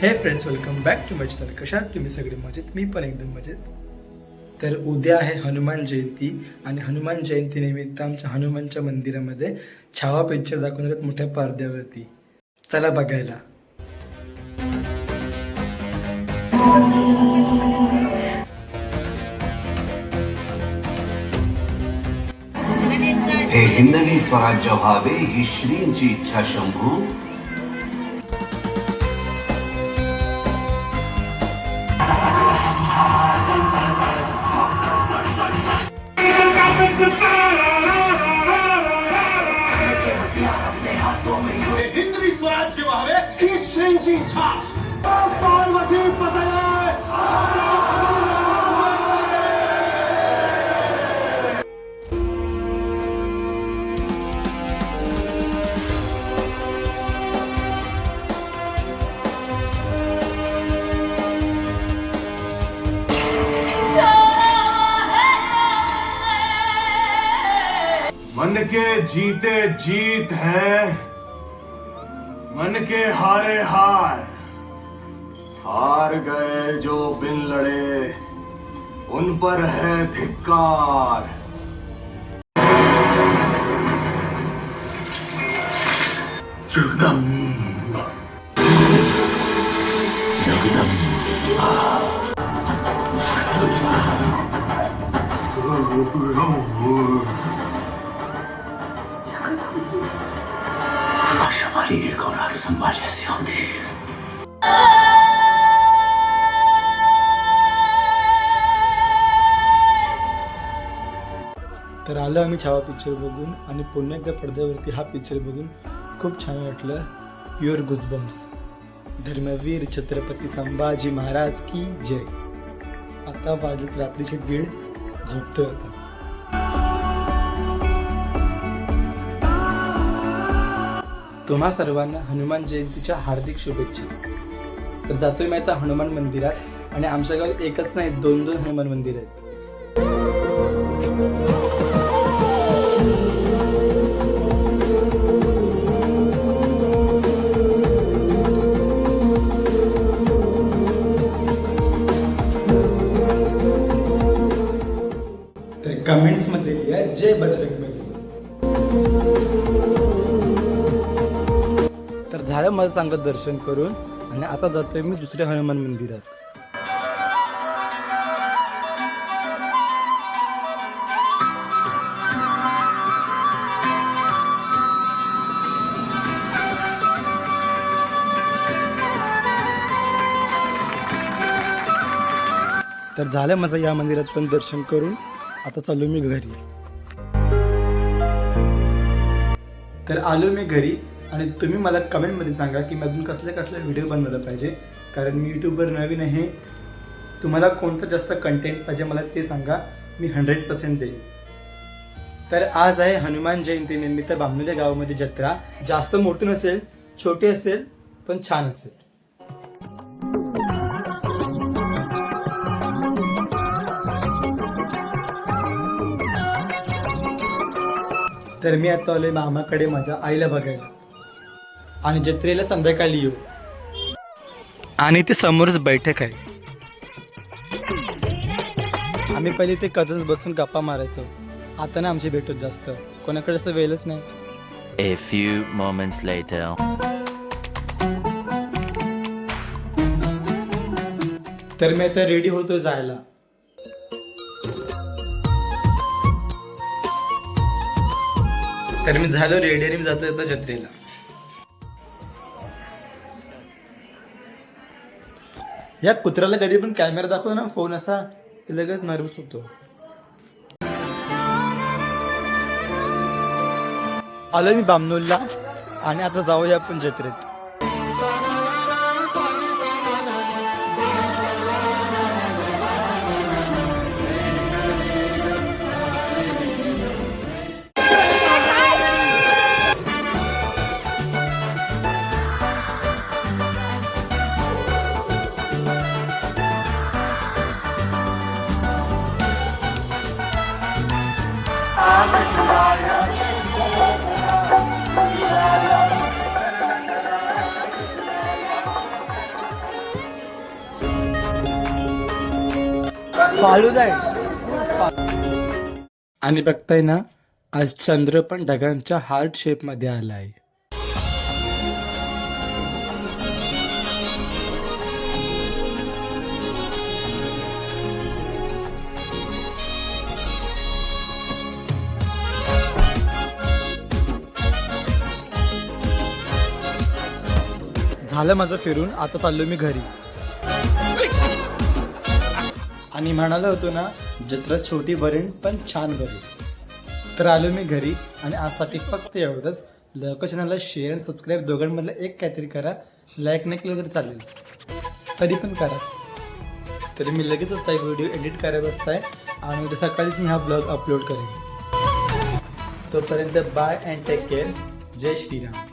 हे friends, welcome back to my channel. कशा आहात तुम्ही सगळे? मजेत? मी पण एकदम मजेत. तर उद्या आहे हनुमान जयंती आणि हनुमान जयंतीनिमित्त आमच्या हनुमानच्या मंदिरामध्ये छावा पिक्चर दाखवण्यात मोठ्या पडद्यावरती. चला बघायला. हे हिंदवी स्वराज्य व्हावे ही श्रींची इच्छा शंभू. हिंदवी स्वराज्य व्हावे ही श्रींची इच्छा. पार्वती पतये. मन के जीते जीत है, मन के हारे हार. हार गए जो बिन लड़े उन पर है धिक्कार. जगदम्बा हमारी एक और संभा जैसी होती. तर आलं आम्ही छावा पिक्चर बघून आणि पुन्हा एकदा पडद्यावरती हा पिक्चर बघून खूप छान वाटलं. Pure goosebumps. धर्मवीर छत्रपती संभाजी महाराज की जय. आता वाजत रात्रीचे 1:30. झोपतोय आता. तुम्हा सर्वांना हनुमान जयंतीच्या हार्दिक शुभेच्छा. तर जातोय मी आता हनुमान मंदिरात आणि आमच्या गावात एकच नाही, 2 हनुमान मंदिर आहेत. तर कमेंट्स मध्ये लिहा जय बजरंगबली. तर झालं माझं चांगलं दर्शन करून आणि आता जातोय मी दुसऱ्या हनुमान मंदिरात. तर झालं माझं या मंदिरात पण दर्शन करून आता चाललो मी घरी. तर आलो मी घरी आणि तुम्ही मला कमेंटमध्ये सांगा की मी अजून कसले व्हिडिओ बनवायला पाहिजे, कारण मी यूट्यूबवर नवीन आहे. तुम्हाला कोणतं जास्त कंटेंट पाहिजे मला ते सांगा, मी 100% देईन. तर आज आहे हनुमान जयंती निमित्त बामणुल्या गावामध्ये जत्रा. जास्त मोठी नसेल, छोटी असेल, पण छान असेल. तर मी आता आलोय मामाकडे माझ्या आईला बघायला आणि जत्रेला संध्याकाळी येऊ. आणि ते समोरच बैठक आहे. आम्ही पहिले ते कझन्स बसून गप्पा मारायचो. आता ना आमची भेट होत जास्त, कोणाकडे असं वेळच नाही. A few moments later. तर मी आता रेडी होतो जायला. तर मी झालो रेडी आणि जातो आता जत्रेला. या कुत्र्याला कधी पण कॅमेरा दाखव ना, फोन असा, ते लगेच नर्वस होतो. आलो मी बामणोलला आणि आता जाऊया आपण जत्रेत. फालुदा आहे. आणि बघताय ना, आज चंद्र पण ढगांच्या हार्ट शेप मध्ये आलाय. झालं माझं फिरून, आता चाललो मी घरी. आणि म्हणालो होतो ना, जत्रा छोटी भरेन पण छान भरेल. तर आलो मी घरी आणि आजसाठी फक्त एवढंच. लवकर चॅनलला शेअर आणि सबस्क्राईब दोघांमधलं एक काहीतरी करा. लाईक नाही केलं तरी चालेल, तरी पण करा. तरी मी लगेच आता एक व्हिडिओ एडिट करायला बसताय आणि उद्या सकाळीच मी हा ब्लॉग अपलोड करेन. तोपर्यंत bye and take care. Jai Shriram.